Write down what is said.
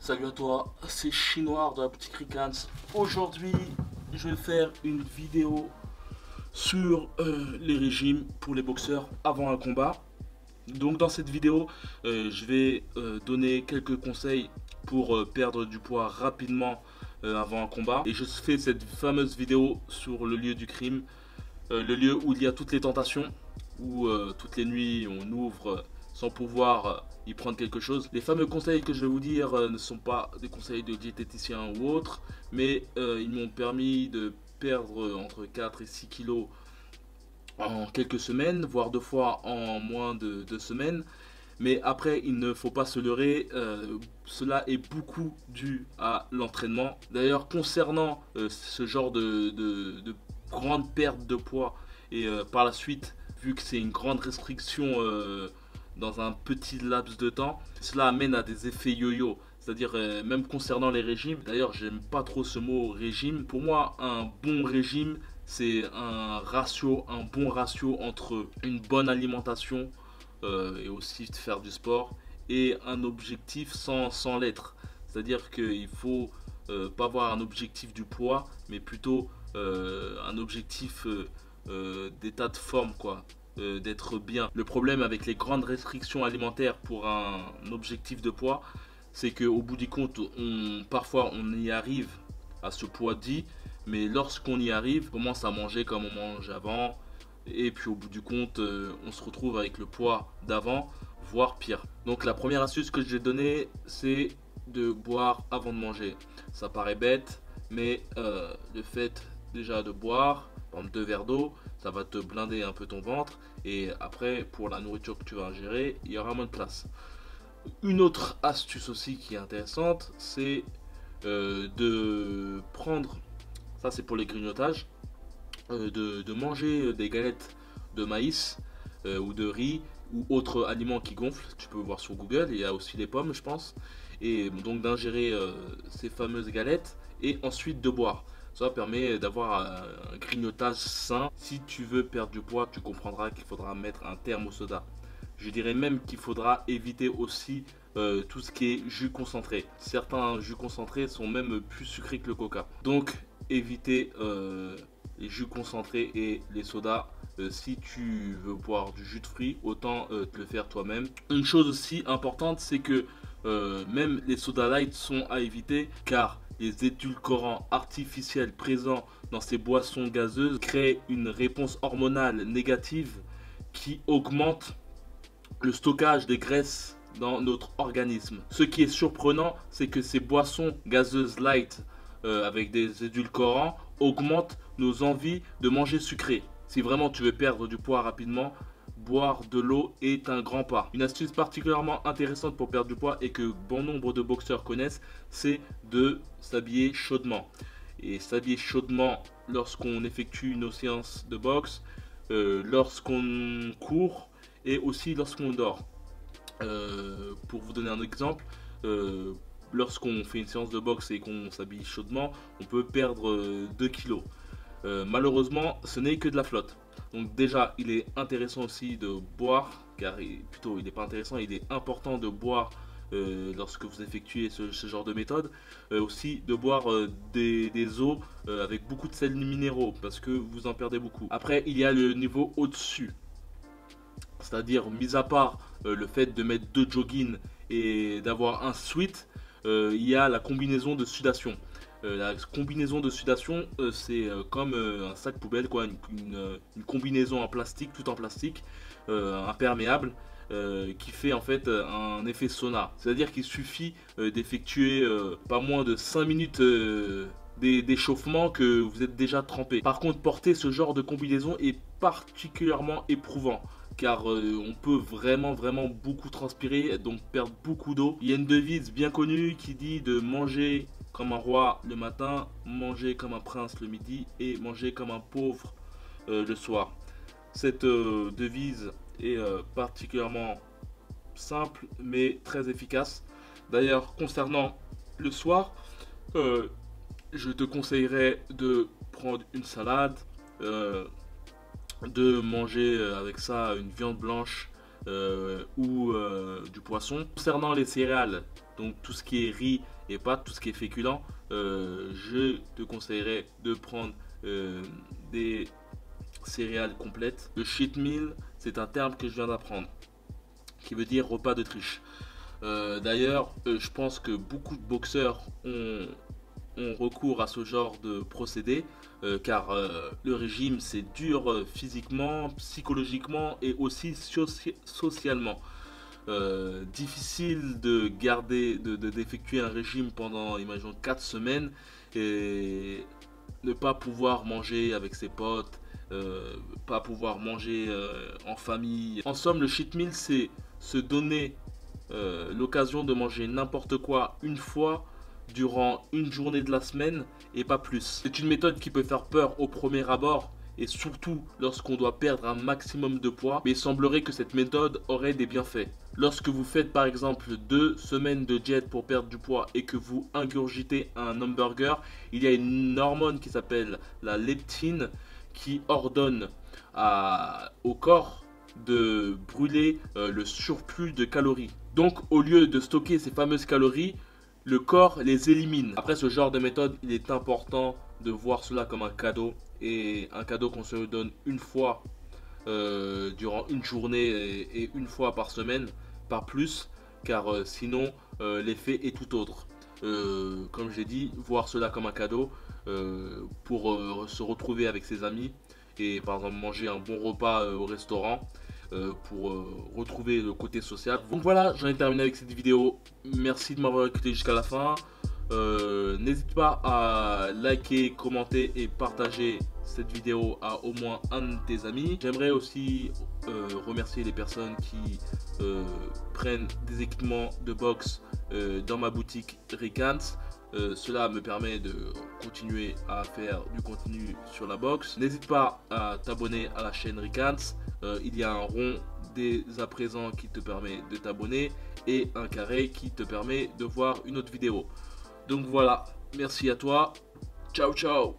Salut à toi, c'est Chinois de la boutique Ricans. Aujourd'hui, je vais faire une vidéo sur les régimes pour les boxeurs avant un combat. Donc dans cette vidéo, je vais donner quelques conseils pour perdre du poids rapidement avant un combat. Et je fais cette fameuse vidéo sur le lieu du crime, le lieu où il y a toutes les tentations, où toutes les nuits on ouvre sans pouvoir y prendre quelque chose. Les fameux conseils que je vais vous dire ne sont pas des conseils de diététicien ou autre, mais ils m'ont permis de perdre entre 4 et 6 kilos en quelques semaines, voire 2 fois en moins de 2 semaines. Mais après, il ne faut pas se leurrer, cela est beaucoup dû à l'entraînement. D'ailleurs, concernant ce genre de grande perte de poids, et par la suite, vu que c'est une grande restriction dans un petit laps de temps, cela amène à des effets yo-yo. C'est-à-dire même concernant les régimes. D'ailleurs, j'aime pas trop ce mot régime. Pour moi, un bon régime, c'est un bon ratio entre une bonne alimentation et aussi de faire du sport et un objectif sans l'être. C'est-à-dire qu'il faut pas avoir un objectif du poids, mais plutôt un objectif d'état de forme, quoi. D'être bien. Le problème avec les grandes restrictions alimentaires pour un objectif de poids, c'est qu'au bout du compte, parfois on y arrive à ce poids dit, mais lorsqu'on y arrive, on commence à manger comme on mangeait avant, et puis au bout du compte, on se retrouve avec le poids d'avant, voire pire. Donc la première astuce que je vais donner, c'est de boire avant de manger. Ça paraît bête, mais le fait déjà de boire, par exemple 2 verres d'eau, ça va te blinder un peu ton ventre, et après pour la nourriture que tu vas ingérer, il y aura moins de place. Une autre astuce aussi qui est intéressante, c'est de prendre, ça c'est pour les grignotages, de manger des galettes de maïs ou de riz ou autres aliments qui gonflent. Tu peux voir sur Google, il y a aussi les pommes je pense, et donc d'ingérer ces fameuses galettes et ensuite de boire. Ça permet d'avoir un grignotage sain. Si tu veux perdre du poids, tu comprendras qu'il faudra mettre un terme au soda. Je dirais même qu'il faudra éviter aussi tout ce qui est jus concentré. Certains jus concentrés sont même plus sucrés que le coca. Donc évitez les jus concentrés et les sodas. Si tu veux boire du jus de fruits, autant te le faire toi-même. Une chose aussi importante, c'est que même les sodas light sont à éviter, car les édulcorants artificiels présents dans ces boissons gazeuses créent une réponse hormonale négative qui augmente le stockage des graisses dans notre organisme. Ce qui est surprenant, c'est que ces boissons gazeuses light avec des édulcorants augmentent nos envies de manger sucré. Si vraiment tu veux perdre du poids rapidement, boire de l'eau est un grand pas. Une astuce particulièrement intéressante pour perdre du poids et que bon nombre de boxeurs connaissent, c'est de s'habiller chaudement. Et s'habiller chaudement lorsqu'on effectue nos séances de boxe, lorsqu'on court et aussi lorsqu'on dort. Pour vous donner un exemple, lorsqu'on fait une séance de boxe et qu'on s'habille chaudement, on peut perdre 2 kilos. Malheureusement, ce n'est que de la flotte. Donc déjà, il est intéressant aussi de boire, car plutôt il n'est pas intéressant, il est important de boire lorsque vous effectuez ce genre de méthode. Aussi de boire des eaux avec beaucoup de sels minéraux, parce que vous en perdez beaucoup. Après, il y a le niveau au-dessus. C'est-à-dire, mis à part le fait de mettre 2 joggings et d'avoir un sweat, il y a la combinaison de sudation. La combinaison de sudation, c'est comme un sac poubelle, quoi, une combinaison en plastique, tout en plastique, imperméable, qui fait en fait un effet sauna. C'est-à-dire qu'il suffit d'effectuer pas moins de 5 minutes d'échauffement que vous êtes déjà trempé. Par contre, porter ce genre de combinaison est particulièrement éprouvant, car on peut vraiment beaucoup transpirer, donc perdre beaucoup d'eau. Il y a une devise bien connue qui dit de manger comme un roi le matin, manger comme un prince le midi et manger comme un pauvre le soir. Cette devise est particulièrement simple mais très efficace. D'ailleurs, concernant le soir, je te conseillerais de prendre une salade, de manger avec ça une viande blanche ou du poisson. Concernant les céréales, donc tout ce qui est riz et pas tout ce qui est féculent. Je te conseillerais de prendre des céréales complètes. Le cheat meal, c'est un terme que je viens d'apprendre, qui veut dire repas de triche. D'ailleurs, je pense que beaucoup de boxeurs ont recours à ce genre de procédé, car le régime c'est dur physiquement, psychologiquement et aussi socialement. Difficile de garder, d'effectuer un régime pendant, imaginons, 4 semaines et ne pas pouvoir manger avec ses potes, pas pouvoir manger en famille. En somme, le cheat meal, c'est se donner l'occasion de manger n'importe quoi une fois durant une journée de la semaine et pas plus. C'est une méthode qui peut faire peur au premier abord et surtout lorsqu'on doit perdre un maximum de poids, mais il semblerait que cette méthode aurait des bienfaits. Lorsque vous faites par exemple 2 semaines de diète pour perdre du poids et que vous ingurgitez un hamburger, il y a une hormone qui s'appelle la leptine qui ordonne au corps de brûler le surplus de calories. Donc au lieu de stocker ces fameuses calories, le corps les élimine. Après ce genre de méthode, il est important de voir cela comme un cadeau, et un cadeau qu'on se donne une fois durant une journée et une fois par semaine, pas plus, car sinon l'effet est tout autre. Comme j'ai dit, voir cela comme un cadeau pour se retrouver avec ses amis et par exemple manger un bon repas au restaurant. Pour retrouver le côté social. Donc voilà, j'en ai terminé avec cette vidéo. Merci de m'avoir écouté jusqu'à la fin. N'hésite pas à liker, commenter et partager cette vidéo à au moins un de tes amis. J'aimerais aussi remercier les personnes qui prennent des équipements de boxe dans ma boutique Rickans. Cela me permet de continuer à faire du contenu sur la boxe. N'hésite pas à t'abonner à la chaîne Rickans. Il y a un rond dès à présent qui te permet de t'abonner et un carré qui te permet de voir une autre vidéo. Donc voilà, merci à toi. Ciao ciao.